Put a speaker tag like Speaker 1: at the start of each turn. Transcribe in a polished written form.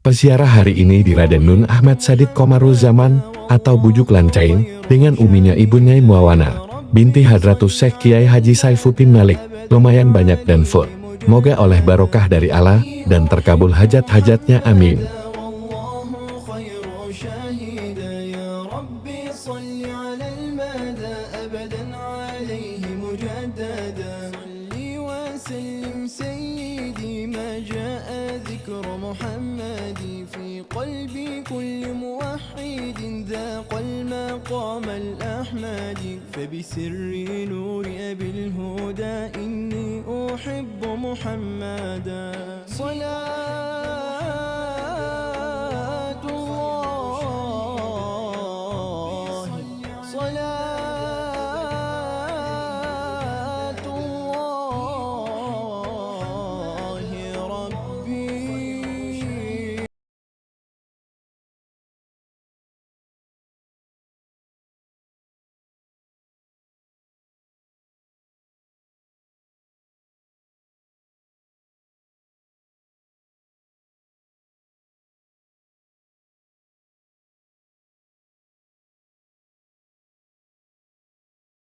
Speaker 1: Peziarah hari ini di Raden Nun Ahmad Sadid Komaruzaman atau Bujuk Lancain dengan uminya Ibu Nyai Muawana binti Hadratus Syekh Kiai Haji Saifuddin Malik lumayan banyak dan full. Moga oleh barokah dari Allah dan terkabul hajat-hajatnya, amin.
Speaker 2: في قلب كل موحد ذاق المقام الأحمدي فبسر نور أبي الهدى إني أحب محمدا صلاة